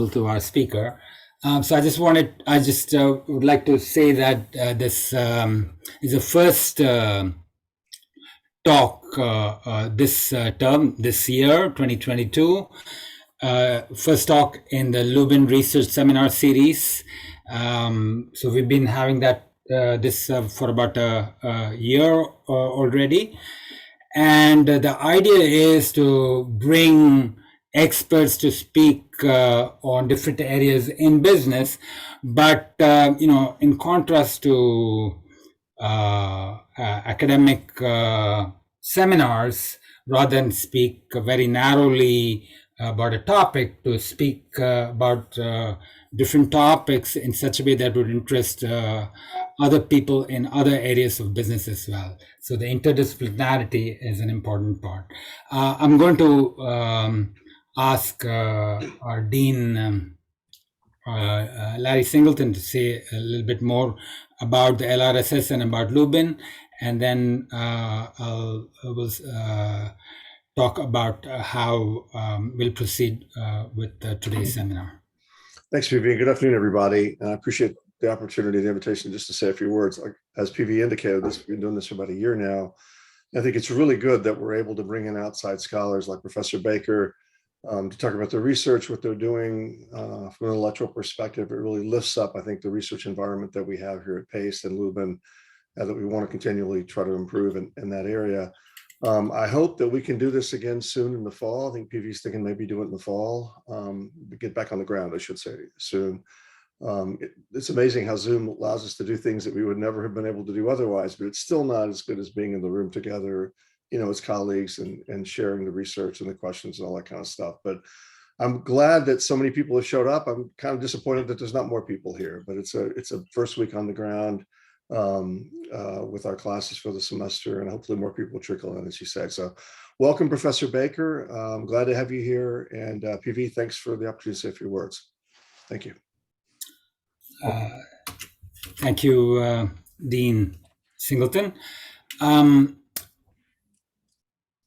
to our speaker. So I just would like to say that this is the first talk this term, this year, 2022. First talk in the Lubin Research Seminar Series. So we've been having that this for about a year already. And the idea is to bring experts to speak on different areas in business, but in contrast to academic seminars, rather than speak very narrowly about a topic, to speak about different topics in such a way that would interest other people in other areas of business as well. So the interdisciplinarity is an important part. I'm going to ask our Dean, Larry Singleton, to say a little bit more about the LRSS and about Lubin, and then we'll talk about how we'll proceed with today's seminar. Thanks, PV. Good afternoon, everybody. I appreciate the opportunity, the invitation, just to say a few words. As PV indicated, we've been doing this for about a year now. I think it's really good that we're able to bring in outside scholars like Professor Baker to talk about the research, what they're doing from an intellectual perspective. It really lifts up, I think, the research environment that we have here at PACE and Lubin that we want to continually try to improve in that area. I hope that we can do this again soon in the fall. I think PV's thinking maybe do it in the fall, get back on the ground, I should say, soon. It's amazing how Zoom allows us to do things that we would never have been able to do otherwise, but it's still not as good as being in the room together, as colleagues and sharing the research and the questions and all that kind of stuff. But I'm glad that so many people have showed up. I'm kind of disappointed that there's not more people here, but it's a first week on the ground with our classes for the semester, and hopefully more people trickle in, as you said. So welcome, Professor Baker. I'm glad to have you here. And PV, thanks for the opportunity to say a few words. Thank you. Thank you, Dean Singleton.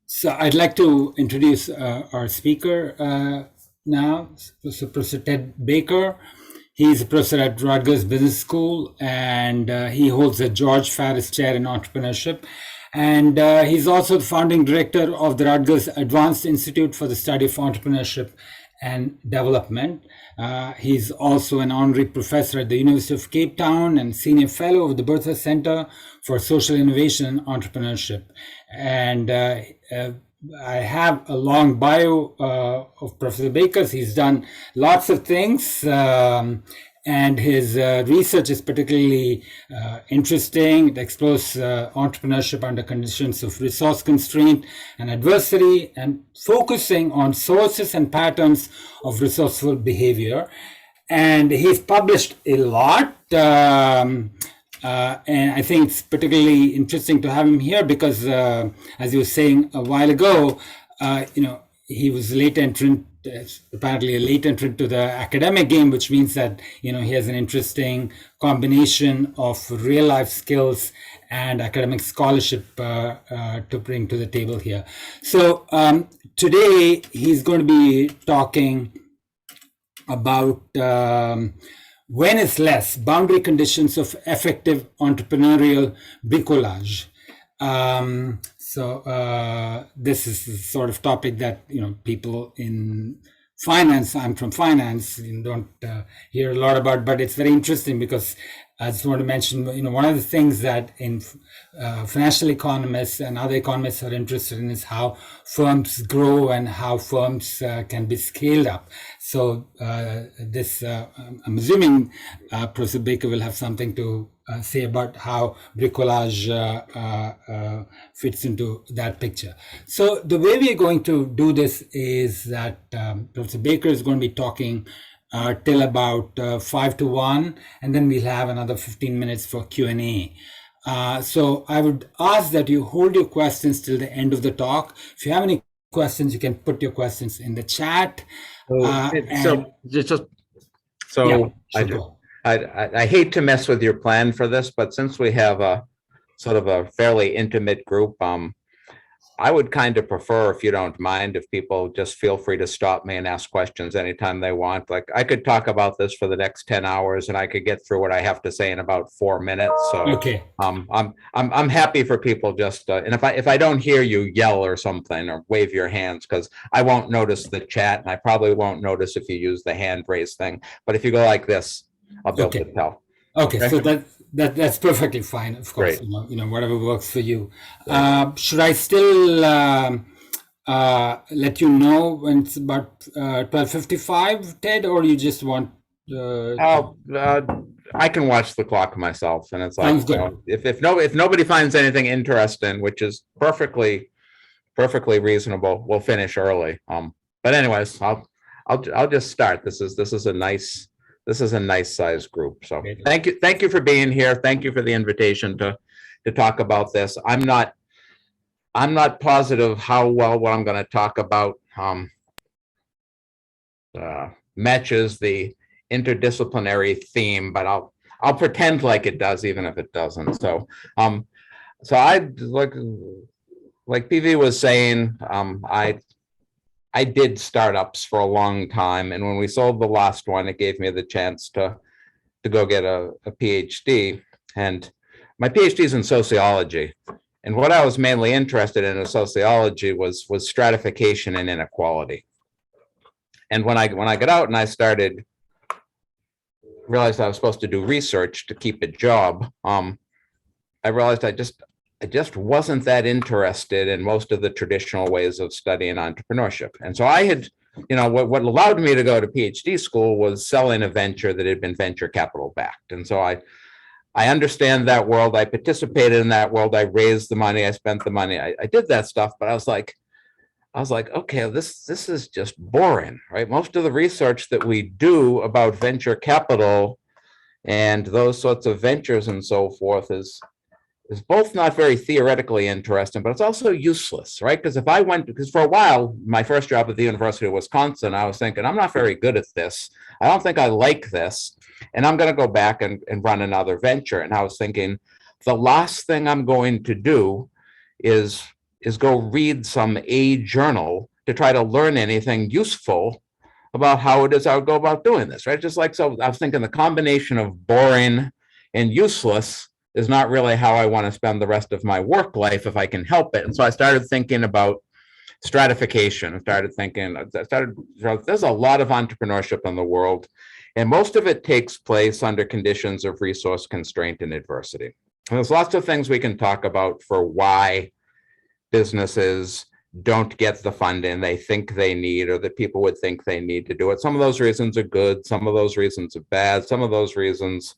So I'd like to introduce our speaker now, Professor Ted Baker. He's a professor at Rutgers Business School, and he holds the George Farris Chair in Entrepreneurship. And he's also the founding director of the Rutgers Advanced Institute for the Study of Entrepreneurship and Development. He's also an honorary professor at the University of Cape Town and senior fellow of the Bertha Center for Social Innovation and Entrepreneurship. And I have a long bio of Professor Baker's. He's done lots of things, and his research is particularly interesting. It explores entrepreneurship under conditions of resource constraint and adversity, and focusing on sources and patterns of resourceful behavior. And he's published a lot. And I think it's particularly interesting to have him here because, as you were saying a while ago, he was apparently a late entrant to the academic game, which means that, he has an interesting combination of real life skills and academic scholarship to bring to the table here. So today he's going to be talking about when is less, boundary conditions of effective entrepreneurial bricolage. So this is the sort of topic that, people in finance, I'm from finance, don't hear a lot about, but it's very interesting because I just want to mention, one of the things that in financial economists and other economists are interested in is how firms grow and how firms can be scaled up. So I'm assuming Professor Baker will have something to say about how bricolage fits into that picture. So the way we are going to do this is that Professor Baker is going to be talking till about 5 to 1, and then we'll have another 15 minutes for Q&A. So I would ask that you hold your questions till the end of the talk. If you have any questions, you can put your questions in the chat. I hate to mess with your plan for this, but since we have a sort of a fairly intimate group, I would kind of prefer, if you don't mind, if people just feel free to stop me and ask questions anytime they want. Like, I could talk about this for the next 10 hours and I could get through what I have to say in about 4 minutes. So Okay. I'm happy for people just and if I don't hear you, yell or something or wave your hands, because I won't notice the chat, and I probably won't notice if you use the hand raise thing. But if you go like this, I'll be able to tell. Okay, so that's perfectly fine, of course. Great. Whatever works for you. Should I still let you know when it's about 12:55, Ted, or you just want? I can watch the clock myself, and it's like, Sounds good. if nobody finds anything interesting, which is perfectly reasonable, we'll finish early. But anyways, I'll just start. This is a nice size group. So thank you for being here. Thank you for the invitation to talk about this. I'm not positive how well what I'm going to talk about matches the interdisciplinary theme, but I'll pretend like it does, even if it doesn't. So I like PV was saying, I did startups for a long time, and when we sold the last one, it gave me the chance to go get a PhD, and my PhD is in sociology. And what I was mainly interested in sociology was stratification and inequality. And when I got out and I realized I was supposed to do research to keep a job, I realized I just wasn't that interested in most of the traditional ways of studying entrepreneurship. And so I had, what allowed me to go to PhD school was selling a venture that had been venture capital backed. And so I understand that world. I participated in that world. I raised the money. I spent the money. I did that stuff, but I was like, okay, this is just boring, right? Most of the research that we do about venture capital and those sorts of ventures and so forth is both not very theoretically interesting, but it's also useless, right? Because for a while, my first job at the University of Wisconsin, I was thinking, I'm not very good at this. I don't think I like this. And I'm going to go back and run another venture. And I was thinking, the last thing I'm going to do is go read some journal to try to learn anything useful about how it is I would go about doing this, right? Just like, so I was thinking the combination of boring and useless is not really how I want to spend the rest of my work life if I can help it. And so I started thinking about stratification. There's a lot of entrepreneurship in the world, and most of it takes place under conditions of resource constraint and adversity. And there's lots of things we can talk about for why businesses don't get the funding they think they need, or that people would think they need to do it. Some of those reasons are good. Some of those reasons are bad. Some of those reasons,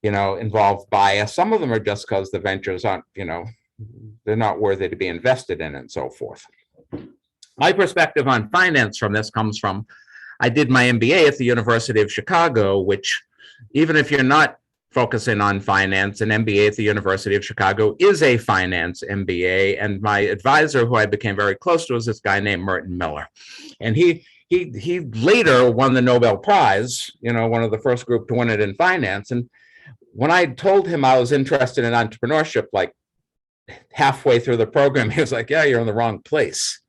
involve bias. Some of them are just because the ventures aren't, they're not worthy to be invested in and so forth. My perspective on finance from this comes from, I did my MBA at the University of Chicago, which, even if you're not focusing on finance, an MBA at the University of Chicago is a finance MBA. And my advisor, who I became very close to, was this guy named Merton Miller. And he later won the Nobel Prize, one of the first group to win it in finance. And when I told him I was interested in entrepreneurship, like halfway through the program, he was like, yeah, you're in the wrong place.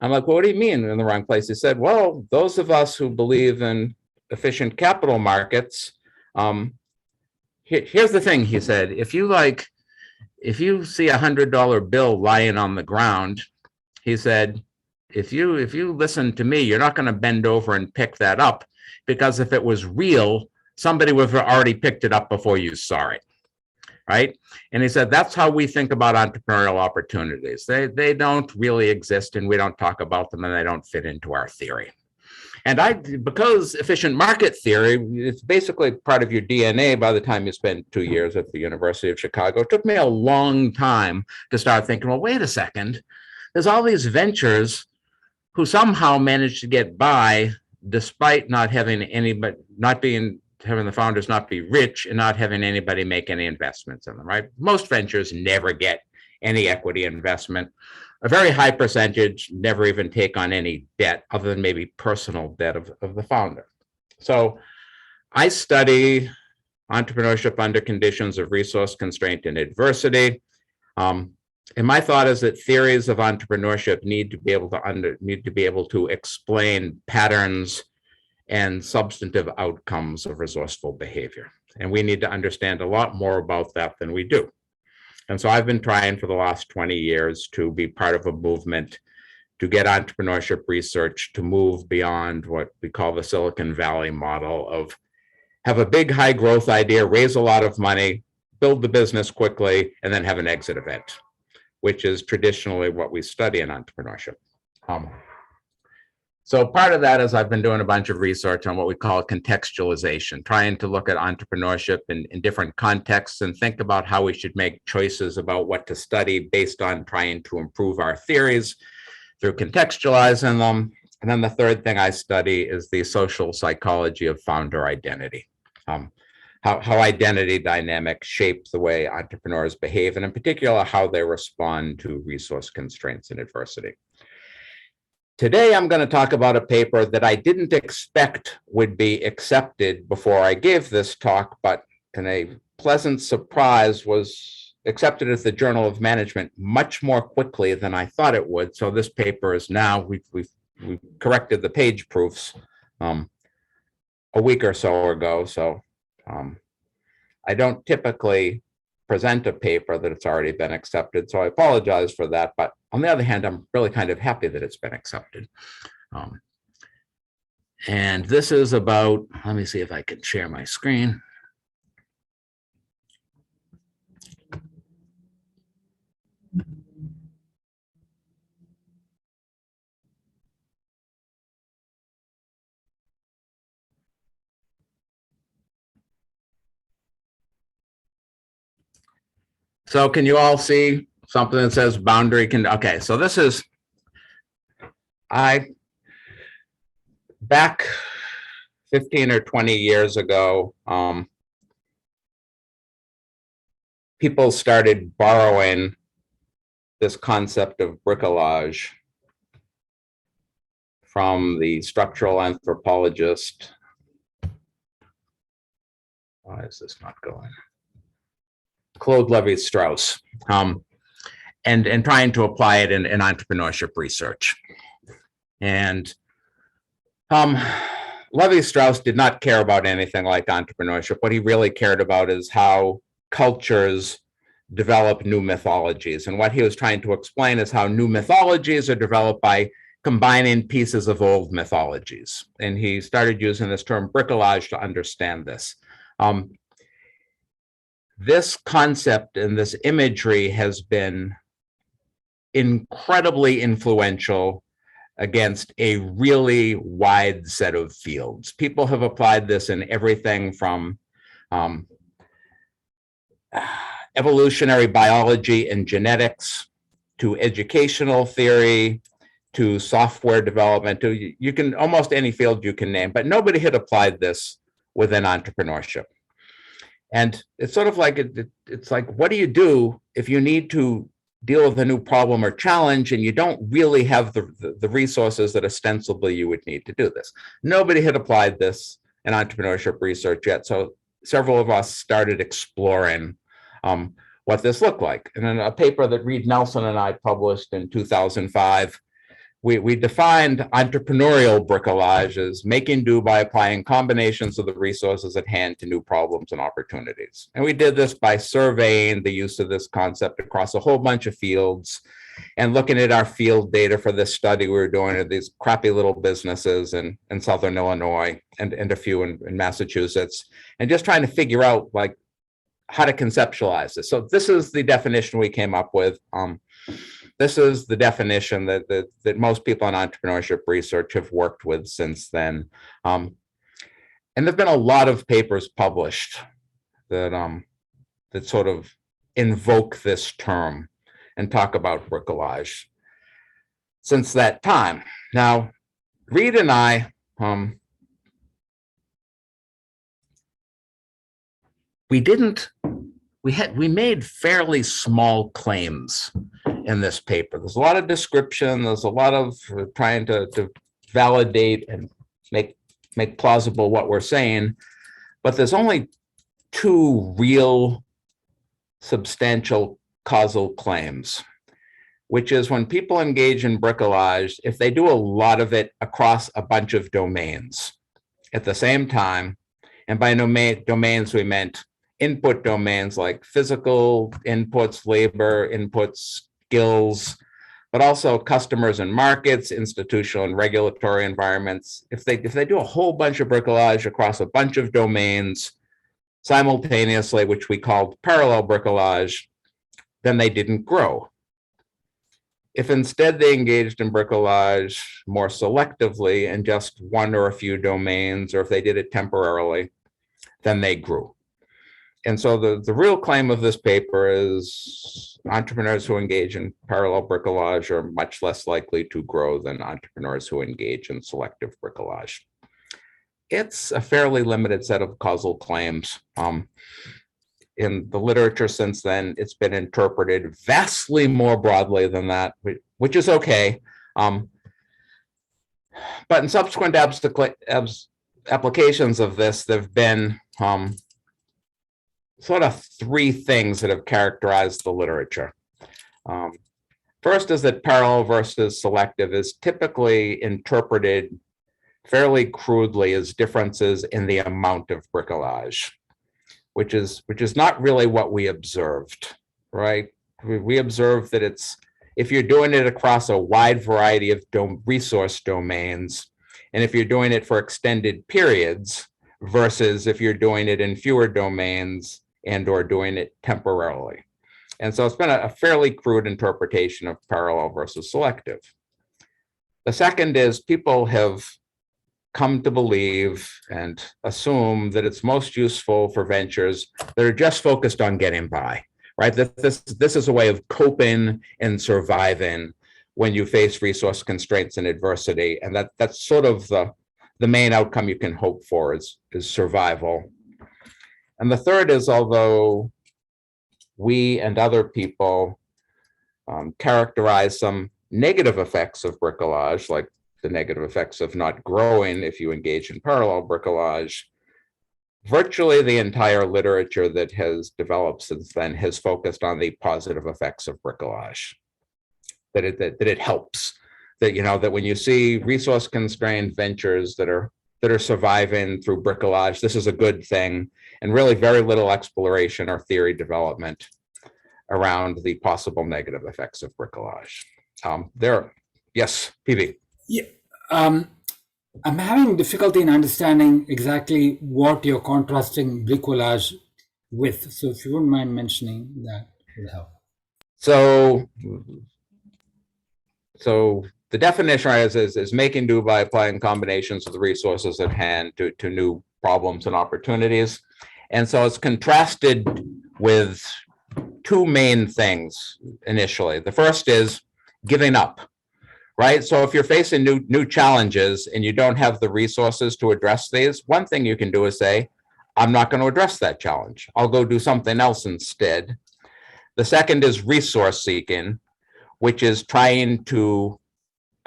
I'm like, well, what do you mean in the wrong place? He said, well, those of us who believe in efficient capital markets, here's the thing, he said, if you see $100 bill lying on the ground, he said, if you listen to me, you're not going to bend over and pick that up, because if it was real, somebody would have already picked it up before you saw it, right? And he said, that's how we think about entrepreneurial opportunities. They don't really exist, and we don't talk about them, and they don't fit into our theory. And because efficient market theory, it's basically part of your DNA by the time you spend 2 years at the University of Chicago. It took me a long time to start thinking, well, wait a second, there's all these ventures who somehow managed to get by despite not having anybody, having the founders not be rich and not having anybody make any investments in them, right? Most ventures never get any equity investment. A very high percentage never even take on any debt other than maybe personal debt of the founder. So I study entrepreneurship under conditions of resource constraint and adversity. And my thought is that theories of entrepreneurship need to be able to explain patterns and substantive outcomes of resourceful behavior. And we need to understand a lot more about that than we do. And so I've been trying for the last 20 years to be part of a movement to get entrepreneurship research to move beyond what we call the Silicon Valley model of have a big high growth idea, raise a lot of money, build the business quickly, and then have an exit event, which is traditionally what we study in entrepreneurship. So part of that is I've been doing a bunch of research on what we call contextualization, trying to look at entrepreneurship in different contexts and think about how we should make choices about what to study based on trying to improve our theories through contextualizing them. And then the third thing I study is the social psychology of founder identity, how identity dynamics shape the way entrepreneurs behave, and in particular, how they respond to resource constraints and adversity. Today, I'm going to talk about a paper that I didn't expect would be accepted before I gave this talk, but in a pleasant surprise was accepted as the Journal of Management much more quickly than I thought it would. So this paper is now, we've corrected the page proofs a week or so ago. So I don't typically present a paper that it's already been accepted. So I apologize for that. But on the other hand, I'm really kind of happy that it's been accepted. And this is about, let me see if I can share my screen. So can you all see something that says boundary can, okay, so this is, back 15 or 20 years ago, people started borrowing this concept of bricolage from the structural anthropologist. Why is this not going? Claude Lévi-Strauss, and trying to apply it in entrepreneurship research. And Lévi-Strauss did not care about anything like entrepreneurship. What he really cared about is how cultures develop new mythologies. And what he was trying to explain is how new mythologies are developed by combining pieces of old mythologies. And he started using this term bricolage to understand this. This concept and this imagery has been incredibly influential against a really wide set of fields. People have applied this in everything from evolutionary biology and genetics to educational theory to software development to you can almost any field you can name, but nobody had applied this within entrepreneurship. And it's sort of like, it's like, what do you do if you need to deal with a new problem or challenge and you don't really have the resources that ostensibly you would need to do this? Nobody had applied this in entrepreneurship research yet. So several of us started exploring what this looked like. And in a paper that Reed Nelson and I published in 2005, we defined entrepreneurial bricolage as making do by applying combinations of the resources at hand to new problems and opportunities. And we did this by surveying the use of this concept across a whole bunch of fields and looking at our field data for this study we were doing at these crappy little businesses in Southern Illinois and a few in Massachusetts, and just trying to figure out like how to conceptualize this. So this is the definition we came up with. This is the definition that most people in entrepreneurship research have worked with since then. And there've been a lot of papers published that sort of invoke this term and talk about bricolage since that time. Now, Reed and I, we made fairly small claims in this paper. There's a lot of description. There's a lot of trying to validate and make plausible what we're saying, but there's only two real substantial causal claims. which is when people engage in bricolage, if they do a lot of it across a bunch of domains at the same time, and by domains, we meant input domains like physical inputs, labor inputs, skills, but also customers and markets, institutional and regulatory environments. If they do a whole bunch of bricolage across a bunch of domains simultaneously, which we called parallel bricolage, then they didn't grow. If instead they engaged in bricolage more selectively in just one or a few domains, or if they did it temporarily, then they grew. And so the real claim of this paper is entrepreneurs who engage in parallel bricolage are much less likely to grow than entrepreneurs who engage in selective bricolage. It's a fairly limited set of causal claims. In the literature since then, it's been interpreted vastly more broadly than that, which is okay. But in subsequent applications of this, there have been sort of three things that have characterized the literature. First is that parallel versus selective is typically interpreted fairly crudely as differences in the amount of bricolage, which is not really what we observed, right? We observed that if you're doing it across a wide variety of resource domains, and if you're doing it for extended periods versus if you're doing it in fewer domains and or doing it temporarily. And so it's been a fairly crude interpretation of parallel versus selective. The second is people have come to believe and assume that it's most useful for ventures that are just focused on getting by, right? That this is a way of coping and surviving when you face resource constraints and adversity. And that's sort of the main outcome you can hope for is survival. And the third is, although we and other people characterize some negative effects of bricolage, like the negative effects of not growing if you engage in parallel bricolage, virtually the entire literature that has developed since then has focused on the positive effects of bricolage, that it helps, that when you see resource constrained ventures that are surviving through bricolage, this is a good thing, and really very little exploration or theory development around the possible negative effects of bricolage. Yes, PV. Yeah, I'm having difficulty in understanding exactly what you're contrasting bricolage with. So if you wouldn't mind mentioning that, would help. So the definition is making do by applying combinations of the resources at hand to new problems and opportunities. And so it's contrasted with two main things initially. The first is giving up, right? So if you're facing new challenges and you don't have the resources to address these, one thing you can do is say, I'm not going to address that challenge. I'll go do something else instead. The second is resource seeking, which is trying to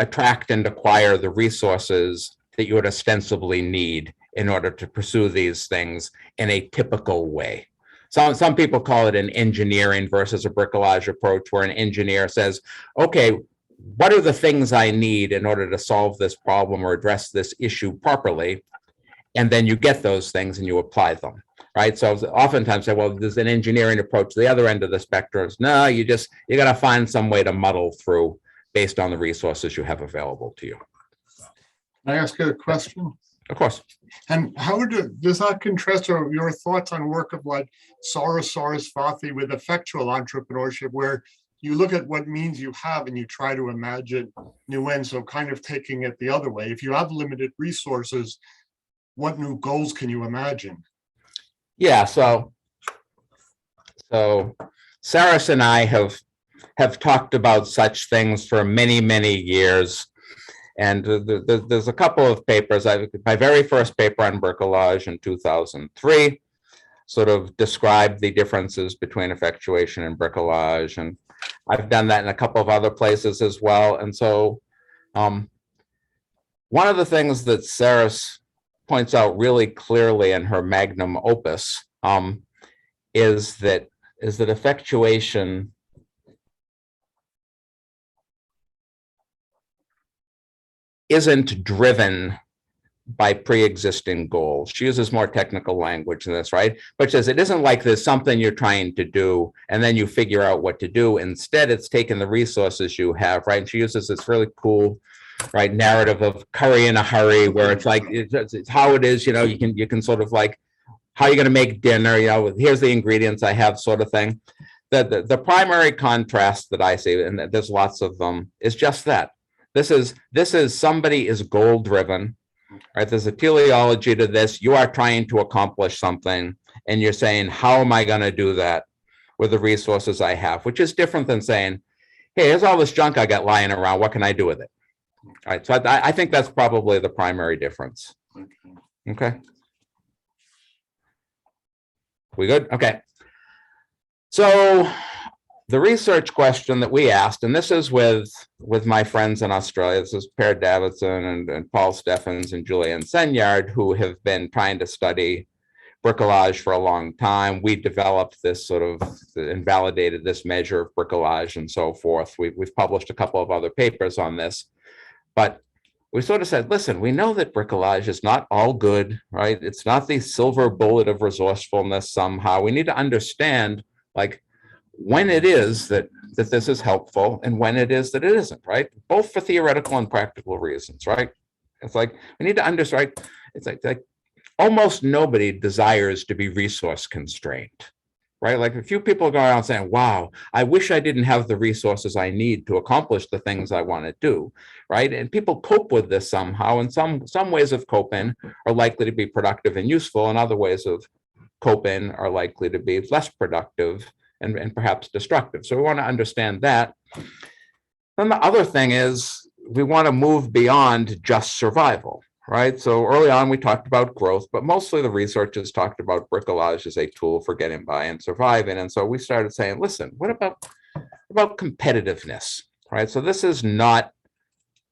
attract and acquire the resources that you would ostensibly need in order to pursue these things in a typical way. Some people call it an engineering versus a bricolage approach, where an engineer says, okay, what are the things I need in order to solve this problem or address this issue properly? And then you get those things and you apply them, right? So oftentimes say, well, there's an engineering approach. The other end of the spectrum is, no, you got to find some way to muddle through based on the resources you have available to you. Can I ask you a question? Of course. And how does that contrast your thoughts on work of like Farris with effectual entrepreneurship, where you look at what means you have and you try to imagine new ends? So kind of taking it the other way, if you have limited resources, what new goals can you imagine? Yeah, so Farris and I have talked about such things for many, many years. And there's a couple of papers. My very first paper on bricolage in 2003 sort of described the differences between effectuation and bricolage. And I've done that in a couple of other places as well. And so one of the things that Farris points out really clearly in her magnum opus is that effectuation isn't driven by pre-existing goals. She uses more technical language in this, right? But says it isn't like there's something you're trying to do and then you figure out what to do. Instead, it's taking the resources you have, right? And she uses this really cool, right, narrative of curry in a hurry, where it's like it's how it is, you can sort of like, how you're going to make dinner, here's the ingredients I have, sort of thing. The primary contrast that I see, and there's lots of them, is just that. This is somebody is goal driven. Right, there's a teleology to this. You are trying to accomplish something, and you're saying, how am I going to do that with the resources I have? Which is different than saying, hey, here's all this junk I got lying around. What can I do with it? All right, so I think that's probably the primary difference. Okay. We good? Okay. So the research question that we asked, and this is with my friends in Australia, this is Per Davidson and Paul Steffens and Julian Senyard, who have been trying to study bricolage for a long time. We developed this sort of and validated this measure of bricolage and so forth. We've published a couple of other papers on this, but we sort of said, listen, we know that bricolage is not all good, right? It's not the silver bullet of resourcefulness somehow. We need to understand, like, when it is that this is helpful and when it is that it isn't, right? Both for theoretical and practical reasons, right? It's like, we need to understand, it's like almost nobody desires to be resource constrained, right? Like a few people go around saying, wow, I wish I didn't have the resources I need to accomplish the things I want to do, right? And people cope with this somehow, and some ways of coping are likely to be productive and useful, and other ways of coping are likely to be less productive and perhaps destructive. So we want to understand that. Then the other thing is we want to move beyond just survival, right? So early on, we talked about growth, but mostly the research has talked about bricolage as a tool for getting by and surviving. And so we started saying, listen, what about competitiveness, right? So this is not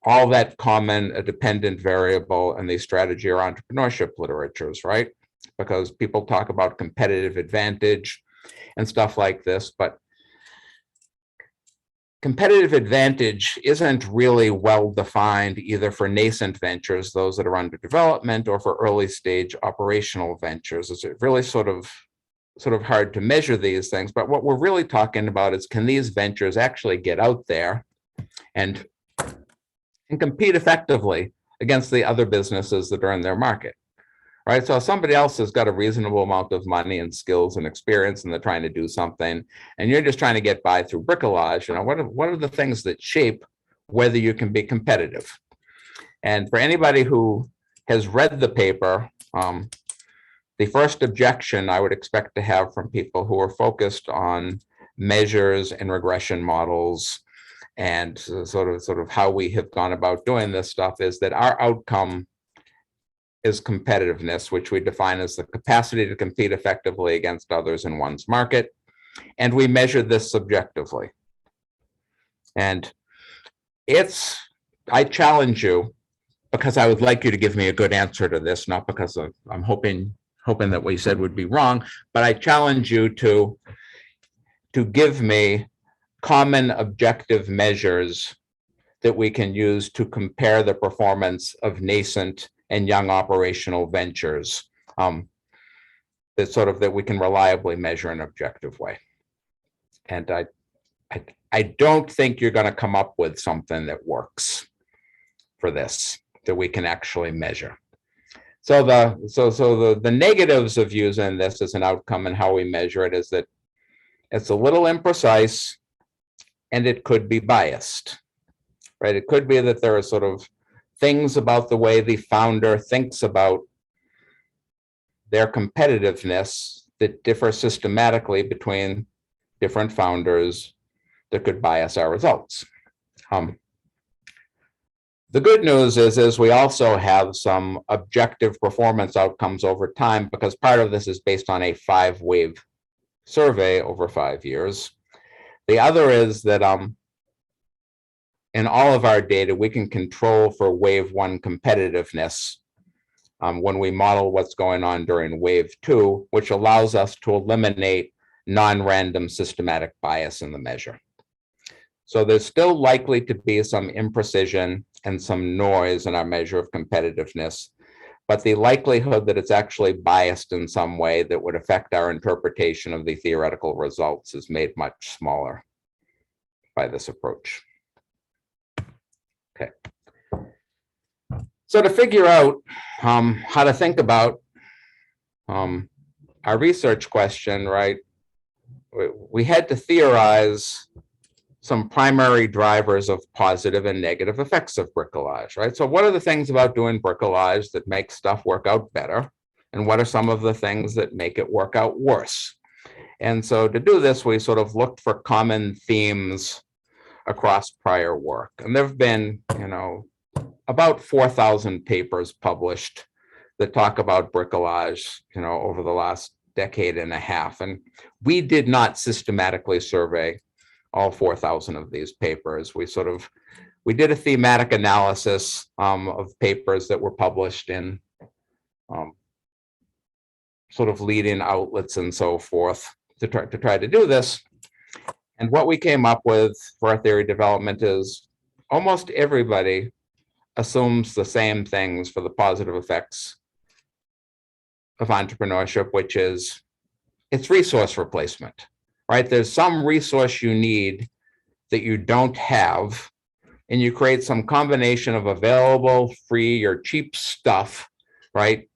all that common a dependent variable in the strategy or entrepreneurship literatures, right? Because people talk about competitive advantage and stuff like this, but competitive advantage isn't really well defined either for nascent ventures, those that are under development, or for early stage operational ventures. It's really sort of hard to measure these things, but what we're really talking about is, can these ventures actually get out there and compete effectively against the other businesses that are in their market? Right, so if somebody else has got a reasonable amount of money and skills and experience, and they're trying to do something, and you're just trying to get by through bricolage, what are the things that shape whether you can be competitive? And for anybody who has read the paper, the first objection I would expect to have from people who are focused on measures and regression models and sort of how we have gone about doing this stuff is that our outcome is competitiveness, which we define as the capacity to compete effectively against others in one's market. And we measure this subjectively. And I challenge you, because I would like you to give me a good answer to this, not because I'm hoping that what you said would be wrong, but I challenge you to give me common objective measures that we can use to compare the performance of nascent and young operational ventures that we can reliably measure in an objective way. And I don't think you're going to come up with something that works for this, that we can actually measure. So the negatives of using this as an outcome and how we measure it is that it's a little imprecise and it could be biased, right? It could be that there are sort of things about the way the founder thinks about their competitiveness that differ systematically between different founders that could bias our results. The good news is we also have some objective performance outcomes over time, because part of this is based on a 5-wave survey over 5 years. The other is that in all of our data, we can control for wave 1 competitiveness when we model what's going on during wave 2, which allows us to eliminate non-random systematic bias in the measure. So there's still likely to be some imprecision and some noise in our measure of competitiveness, but the likelihood that it's actually biased in some way that would affect our interpretation of the theoretical results is made much smaller by this approach. Okay. So to figure out how to think about our research question, right, we had to theorize some primary drivers of positive and negative effects of bricolage, right? So what are the things about doing bricolage that make stuff work out better? And what are some of the things that make it work out worse? And so to do this, we sort of looked for common themes across prior work. And there have been, about 4,000 papers published that talk about bricolage, over the last decade and a half. And we did not systematically survey all 4,000 of these papers. We did a thematic analysis of papers that were published in sort of leading outlets and so forth to try to do this. And what we came up with for our theory development is almost everybody assumes the same things for the positive effects of entrepreneurship, which is it's resource replacement, right? There's some resource you need that you don't have, and you create some combination of available, free, or cheap stuff, right,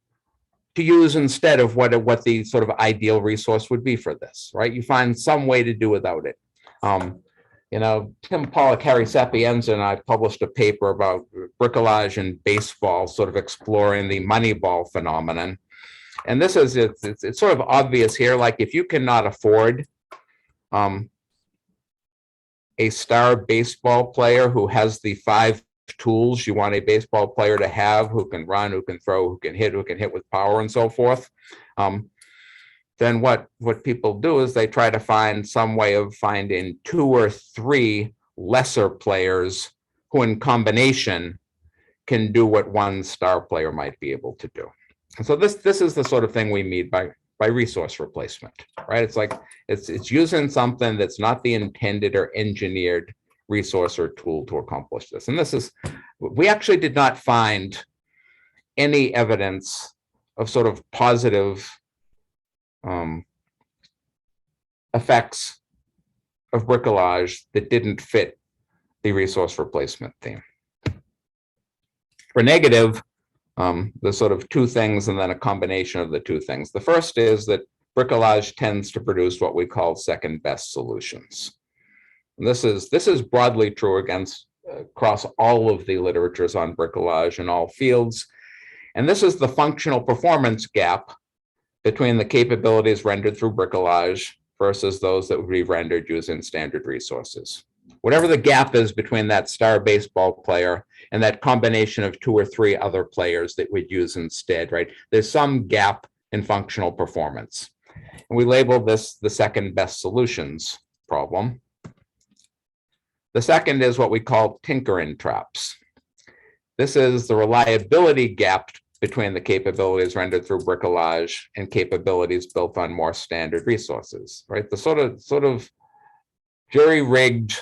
to use instead of what the sort of ideal resource would be for this, right? You find some way to do without it. Tim Pollock, Harry Sapienza, and I published a paper about bricolage and baseball, sort of exploring the Moneyball phenomenon. And this is, it's sort of obvious here, like if you cannot afford a star baseball player who has the 5 tools you want a baseball player to have, who can run, who can throw, who can hit with power and so forth, then what people do is they try to find some way of finding 2 or 3 lesser players who in combination can do what one star player might be able to do. And so this is the sort of thing we mean by resource replacement, right? It's like it's using something that's not the intended or engineered resource or tool to accomplish this. And we actually did not find any evidence of sort of positive effects of bricolage that didn't fit the resource replacement theme. For negative, there's sort of 2 things and then a combination of the 2 things. The first is that bricolage tends to produce what we call second best solutions. And this is broadly true across all of the literatures on bricolage in all fields. And this is the functional performance gap between the capabilities rendered through bricolage versus those that would be rendered using standard resources. Whatever the gap is between that star baseball player and that combination of 2 or 3 other players that we'd use instead, right? There's some gap in functional performance. And we labeled this the second best solutions problem. The second is what we call tinkering traps. This is the reliability gap between the capabilities rendered through bricolage and capabilities built on more standard resources, right? The sort of jury-rigged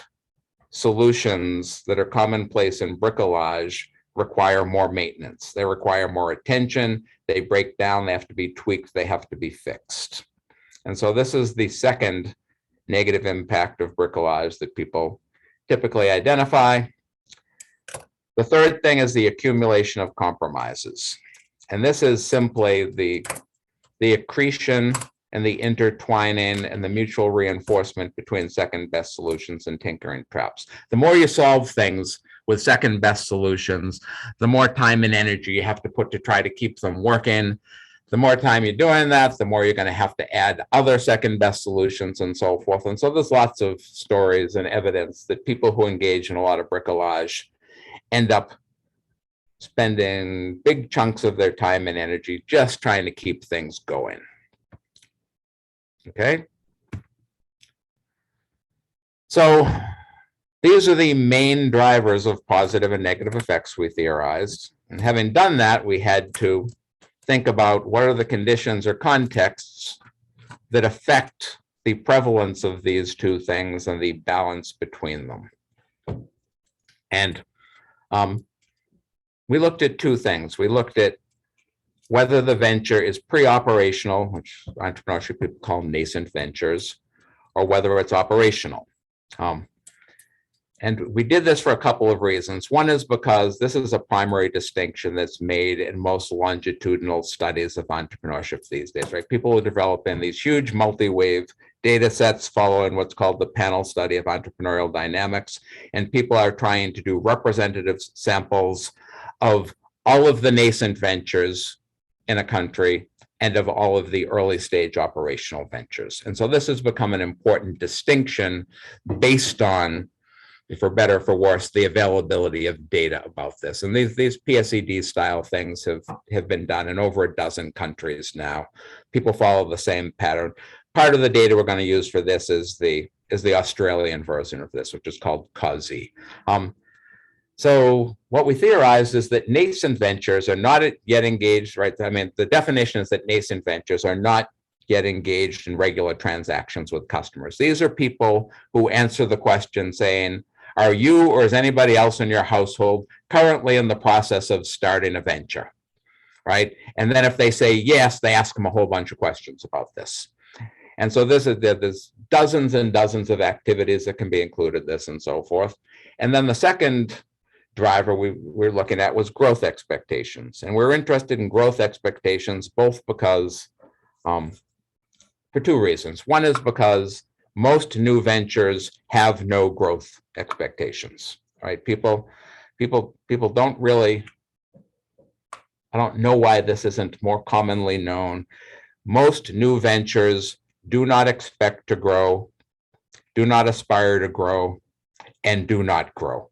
solutions that are commonplace in bricolage require more maintenance. They require more attention. They break down. They have to be tweaked. They have to be fixed. And so this is the second negative impact of bricolage that people typically identify. The third thing is the accumulation of compromises. And this is simply the accretion and the intertwining and the mutual reinforcement between second best solutions and tinkering traps. The more you solve things with second best solutions, the more time and energy you have to put to try to keep them working. The more time you're doing that, the more you're going to have to add other second best solutions and so forth. And so there's lots of stories and evidence that people who engage in a lot of bricolage end up spending big chunks of their time and energy just trying to keep things going. Okay. So these are the main drivers of positive and negative effects we theorized. And having done that, we had to think about what are the conditions or contexts that affect the prevalence of these 2 things and the balance between them. And we looked at two things. We looked at whether the venture is pre-operational, which entrepreneurship people call nascent ventures, or whether it's operational. And we did this for a couple of reasons. One is because this is a primary distinction that's made in most longitudinal studies of entrepreneurship these days, right? People are developing these huge multi-wave data sets following what's called the panel study of entrepreneurial dynamics. And people are trying to do representative samples of all of the nascent ventures in a country and of all of the early stage operational ventures. And so this has become an important distinction based on, for better or for worse, the availability of data about this. And these PSED style things have been done in over a dozen countries now. People follow the same pattern. Part of the data we're going to use for this is the Australian version of this, which is called COSI. So what we theorized is that nascent ventures are not yet engaged, right? I mean, the definition is that nascent ventures are not yet engaged in regular transactions with customers. These are people who answer the question saying, are you or is anybody else in your household currently in the process of starting a venture, right? And then if they say yes, they ask them a whole bunch of questions about this. And so there's dozens and dozens of activities that can be included, this and so forth. And then the second driver we're looking at was growth expectations. And we're interested in growth expectations both because, for two reasons. One is because most new ventures have no growth expectations, right? People don't really, I don't know why this isn't more commonly known. Most new ventures do not expect to grow, do not aspire to grow, and do not grow,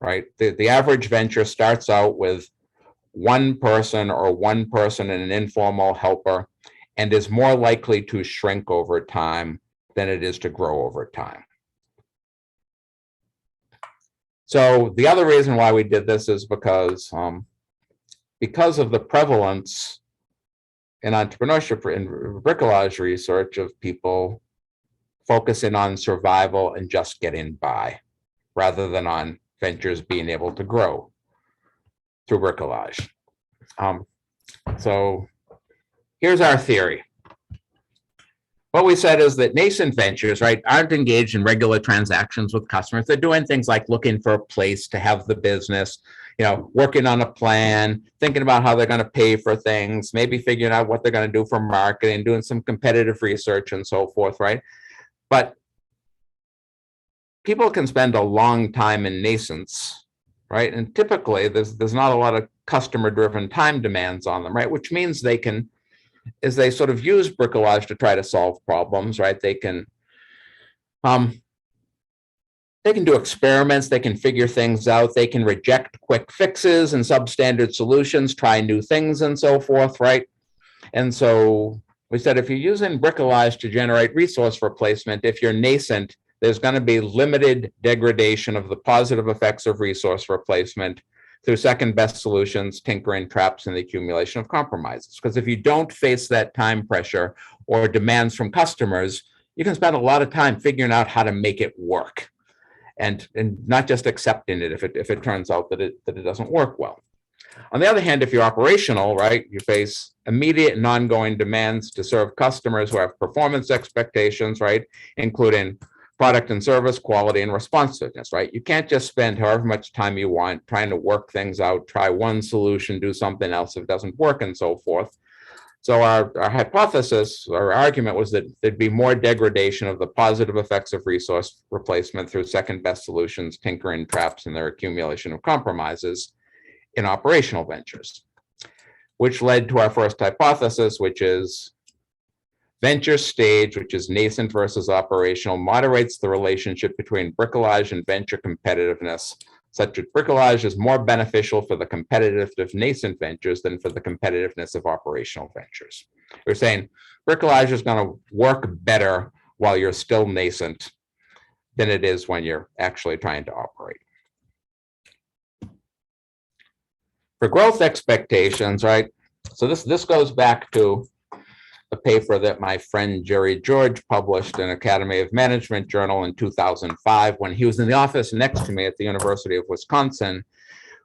right? The average venture starts out with one person and an informal helper, and is more likely to shrink over time than it is to grow over time. So the other reason why we did this is because of the prevalence in entrepreneurship in bricolage research of people focusing on survival and just getting by, rather than on ventures being able to grow through bricolage. So here's our theory. What we said is that nascent ventures, right, aren't engaged in regular transactions with customers. They're doing things like looking for a place to have the business, working on a plan, thinking about how they're going to pay for things, maybe figuring out what they're going to do for marketing, doing some competitive research and so forth, right? But people can spend a long time in nascence, right? And typically there's not a lot of customer-driven time demands on them, right? Which means they can, as they sort of use bricolage to try to solve problems, right? They can do experiments, they can figure things out, they can reject quick fixes and substandard solutions, try new things and so forth, right? And so we said, if you're using bricolage to generate resource replacement, if you're nascent, there's going to be limited degradation of the positive effects of resource replacement through second best solutions, tinkering, traps, and the accumulation of compromises. Because if you don't face that time pressure or demands from customers, you can spend a lot of time figuring out how to make it work, and not just accepting it if it turns out that it doesn't work well. On the other hand, if you're operational, right, you face immediate and ongoing demands to serve customers who have performance expectations, right, including product and service quality and responsiveness, right? You can't just spend however much time you want trying to work things out, try one solution, do something else if it doesn't work and so forth. So our hypothesis or argument was that there'd be more degradation of the positive effects of resource replacement through second best solutions, tinkering, traps, and their accumulation of compromises in operational ventures, which led to our first hypothesis, which is venture stage, which is nascent versus operational, moderates the relationship between bricolage and venture competitiveness, such that bricolage is more beneficial for the competitiveness of nascent ventures than for the competitiveness of operational ventures. We're saying bricolage is going to work better while you're still nascent than it is when you're actually trying to operate. For growth expectations, right? So this goes back to a paper that my friend Jerry George published in Academy of Management Journal in 2005 when he was in the office next to me at the University of Wisconsin,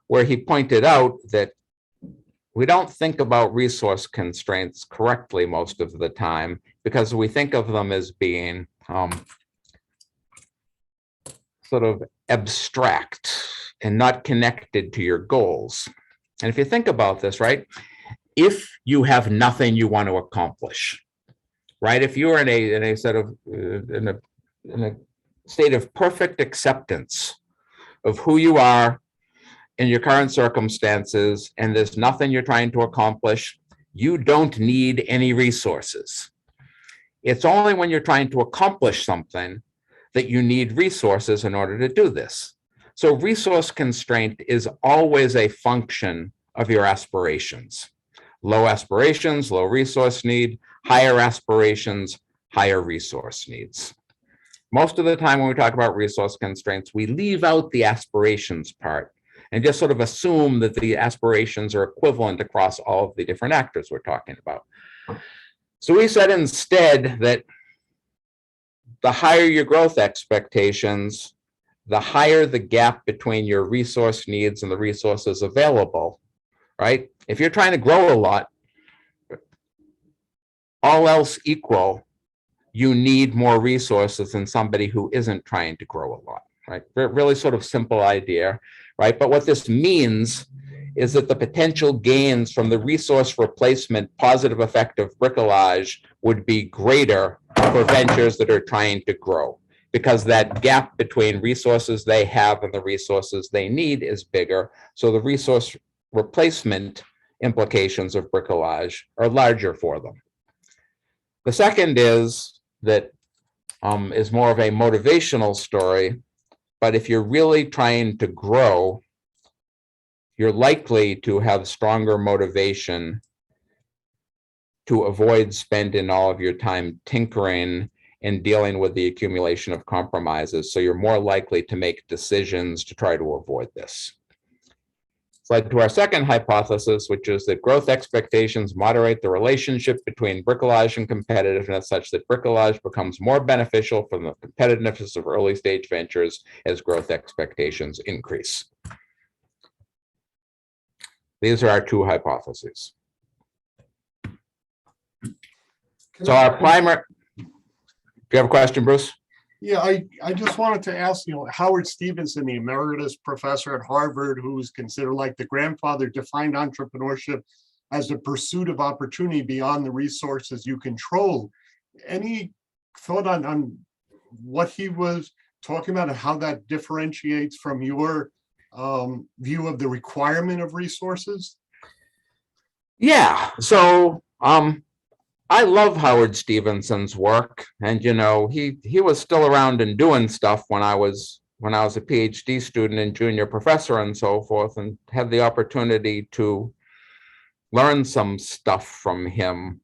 where he pointed out that we don't think about resource constraints correctly most of the time because we think of them as being sort of abstract and not connected to your goals. And if you think about this, right, if you have nothing you want to accomplish, right, if you are in a sort of in a state of perfect acceptance of who you are in your current circumstances, and there's nothing you're trying to accomplish, you don't need any resources. It's only when you're trying to accomplish something that you need resources in order to do this. So resource constraint is always a function of your aspirations. Low aspirations, low resource need; higher aspirations, higher resource needs. Most of the time when we talk about resource constraints, we leave out the aspirations part and just sort of assume that the aspirations are equivalent across all of the different actors we're talking about. So we said instead that the higher your growth expectations, the higher the gap between your resource needs and the resources available, right? If you're trying to grow a lot, all else equal, you need more resources than somebody who isn't trying to grow a lot, right? Really sort of simple idea, right? But what this means is that the potential gains from the resource replacement positive effect of bricolage would be greater for ventures that are trying to grow, because that gap between resources they have and the resources they need is bigger. So the resource replacement implications of bricolage are larger for them. The second is that is more of a motivational story, but if you're really trying to grow, you're likely to have stronger motivation to avoid spending all of your time tinkering and dealing with the accumulation of compromises. So you're more likely to make decisions to try to avoid this. It's led to our second hypothesis, which is that growth expectations moderate the relationship between bricolage and competitiveness such that bricolage becomes more beneficial from the competitiveness of early stage ventures as growth expectations increase. These are our two hypotheses. So our primary, do you have a question, Bruce? Yeah, I just wanted to ask, Howard Stevenson, the emeritus professor at Harvard, who's considered like the grandfather, defined entrepreneurship as the pursuit of opportunity beyond the resources you control. Any thought on what he was talking about and how that differentiates from your view of the requirement of resources? Yeah, so I love Howard Stevenson's work, and he was still around and doing stuff when I was a PhD student and junior professor and so forth, and had the opportunity to learn some stuff from him,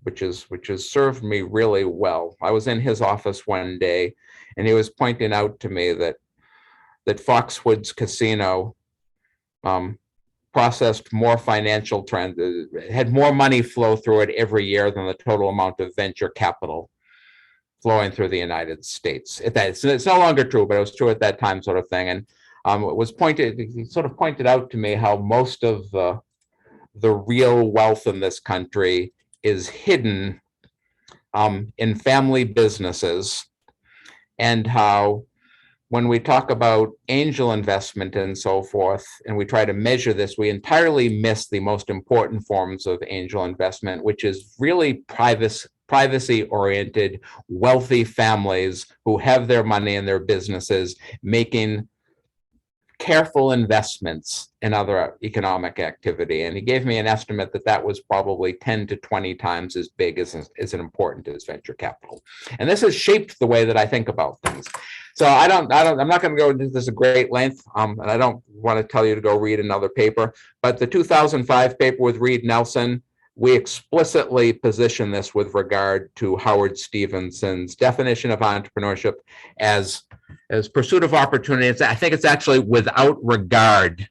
which has served me really well. I was in his office one day, and he was pointing out to me that Foxwoods Casino processed more financial trends, had more money flow through it every year than the total amount of venture capital flowing through the United States. It's no longer true, but it was true at that time, sort of thing. And he sort of pointed out to me how most of the real wealth in this country is hidden in family businesses, and how when we talk about angel investment and so forth, and we try to measure this, we entirely miss the most important forms of angel investment, which is really privacy-oriented, wealthy families who have their money in their businesses, making careful investments in other economic activity. And he gave me an estimate that was probably 10 to 20 times as big as important as venture capital. And this has shaped the way that I think about things. So I'm not going to go into this at great length, and I don't want to tell you to go read another paper, but the 2005 paper with Reed Nelson, we explicitly position this with regard to Howard Stevenson's definition of entrepreneurship as pursuit of opportunity. I think it's actually without regard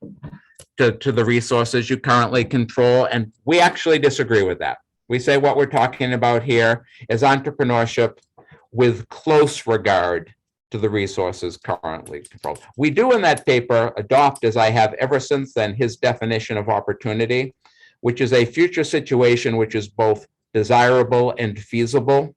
to the resources you currently control, and we actually disagree with that. We say what we're talking about here is entrepreneurship with close regard to the resources currently controlled. We do in that paper adopt, as I have ever since then, his definition of opportunity, which is a future situation which is both desirable and feasible,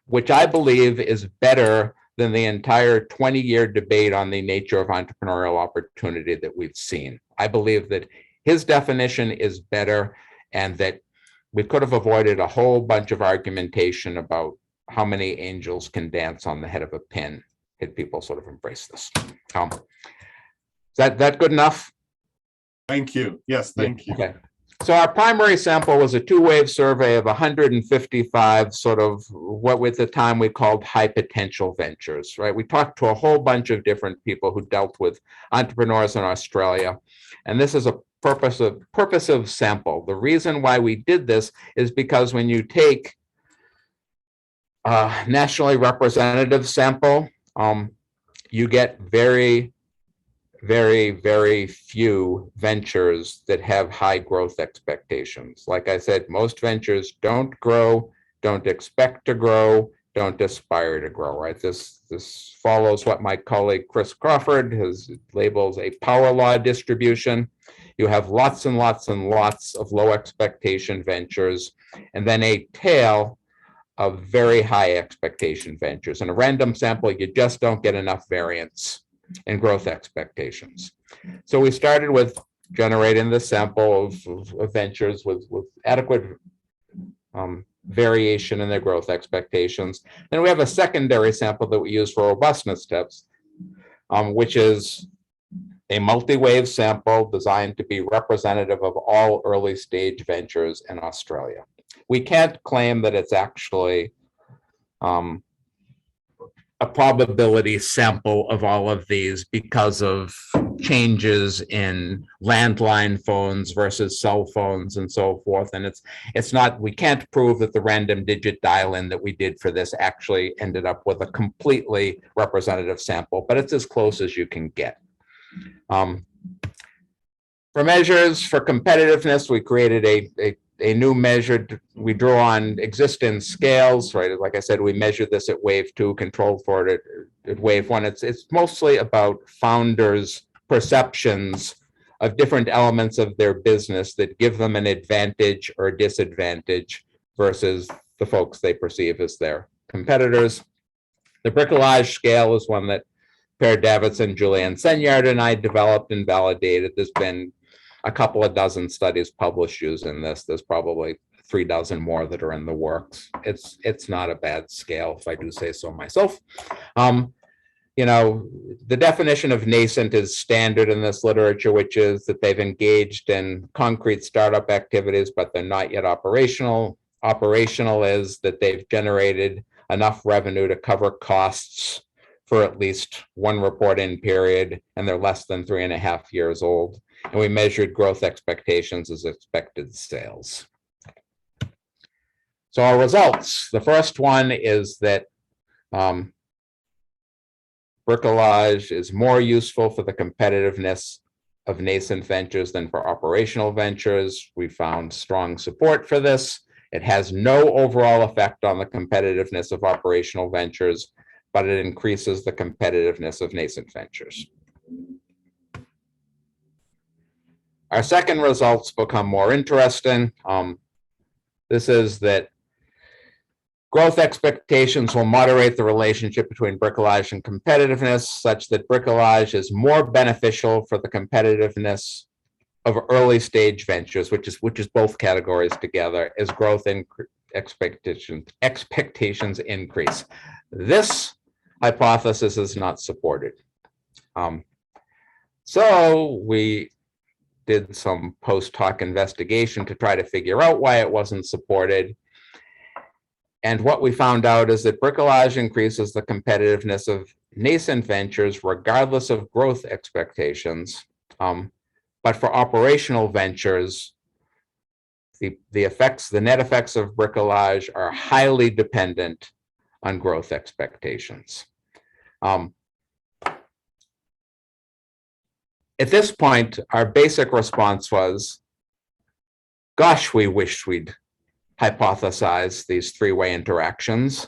which I believe is better than the entire 20-year debate on the nature of entrepreneurial opportunity that we've seen. I believe that his definition is better, and that we could have avoided a whole bunch of argumentation about how many angels can dance on the head of a pin had people sort of embrace this. Is that good enough? Thank you. Yes, thank you. Okay. So our primary sample was a two-wave survey of 155 sort of what at the time we called high potential ventures, right? We talked to a whole bunch of different people who dealt with entrepreneurs in Australia. And this is a purposive sample. The reason why we did this is because when you take a nationally representative sample, you get very, very few ventures that have high growth expectations. Like I said, most ventures don't grow, don't expect to grow, don't aspire to grow, right? This follows what my colleague Chris Crawford has labeled a power law distribution. You have lots and lots and lots of low expectation ventures, and then a tail of very high expectation ventures. In a random sample, you just don't get enough variance in growth expectations. So we started with generating the sample of ventures with adequate variation in their growth expectations. Then we have a secondary sample that we use for robustness tests, which is a multi-wave sample designed to be representative of all early stage ventures in Australia. We can't claim that it's actually a probability sample of all of these because of changes in landline phones versus cell phones and so forth. And it's not, we can't prove that the random digit dial-in that we did for this actually ended up with a completely representative sample, but it's as close as you can get. For measures for competitiveness, we created a new measure. We drew on existing scales, right? Like I said, we measured this at wave 2, controlled for it at wave 1. It's mostly about founders' perceptions of different elements of their business that give them an advantage or disadvantage versus the folks they perceive as their competitors. The Bricolage scale is one that Per Davidson, Julian Senyard, and I developed and validated. There's been a couple of dozen studies published using this. There's probably 3 dozen more that are in the works. It's not a bad scale, if I do say so myself. You know, the definition of nascent is standard in this literature, which is that they've engaged in concrete startup activities, but they're not yet operational. Operational is that they've generated enough revenue to cover costs for at least one reporting period, and they're less than 3.5 years old. And we measured growth expectations as expected sales. So our results, the first one is that Bricolage is more useful for the competitiveness of nascent ventures than for operational ventures. We found strong support for this. It has no overall effect on the competitiveness of operational ventures, but it increases the competitiveness of nascent ventures. Our second results become more interesting. This is that growth expectations will moderate the relationship between bricolage and competitiveness, such that bricolage is more beneficial for the competitiveness of early stage ventures, which is both categories together, as growth expectations increase. This hypothesis is not supported. So we did some post hoc investigation to try to figure out why it wasn't supported. And what we found out is that bricolage increases the competitiveness of nascent ventures regardless of growth expectations. But for operational ventures, the net effects of bricolage are highly dependent on growth expectations. At this point, our basic response was, gosh, we wish we'd hypothesize these three-way interactions,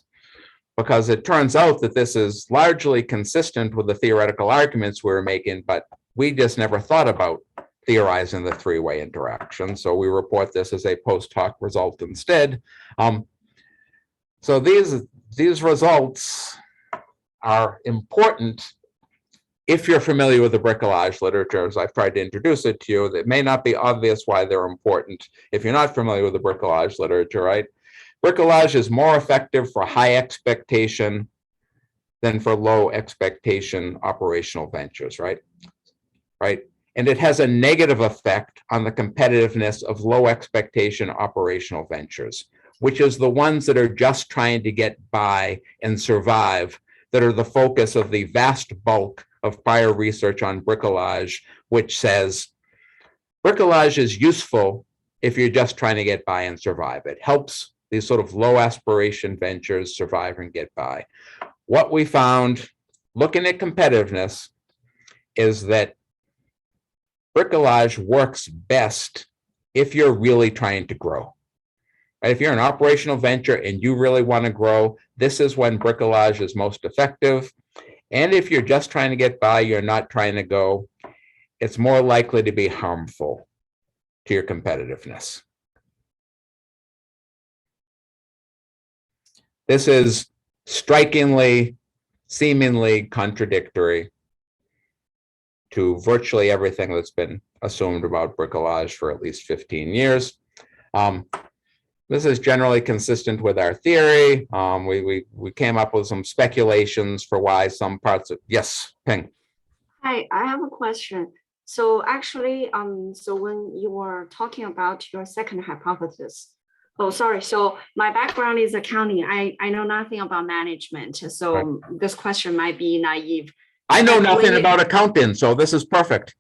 because it turns out that this is largely consistent with the theoretical arguments we were making, but we just never thought about theorizing the three-way interaction. So we report this as a post hoc result instead. So these results are important if you're familiar with the bricolage literature, as I've tried to introduce it to you. It may not be obvious why they're important if you're not familiar with the bricolage literature, right? Bricolage is more effective for high expectation than for low expectation operational ventures, right? Right. And it has a negative effect on the competitiveness of low expectation operational ventures, which is the ones that are just trying to get by and survive, that are the focus of the vast bulk of prior research on bricolage, which says bricolage is useful if you're just trying to get by and survive. It helps these sort of low aspiration ventures survive and get by. What we found looking at competitiveness is that bricolage works best if you're really trying to grow. If you're an operational venture and you really want to grow, this is when bricolage is most effective. And if you're just trying to get by, you're not trying to go, it's more likely to be harmful to your competitiveness. This is strikingly, seemingly contradictory to virtually everything that's been assumed about bricolage for at least 15 years. This is generally consistent with our theory. We came up with some speculations for why some parts of, yes, Ping. Hi, I have a question. So actually, so when you were talking about your second hypothesis, oh, sorry. So my background is accounting. I know nothing about management. So right. This question might be naive. I know nothing about accounting, so this is perfect.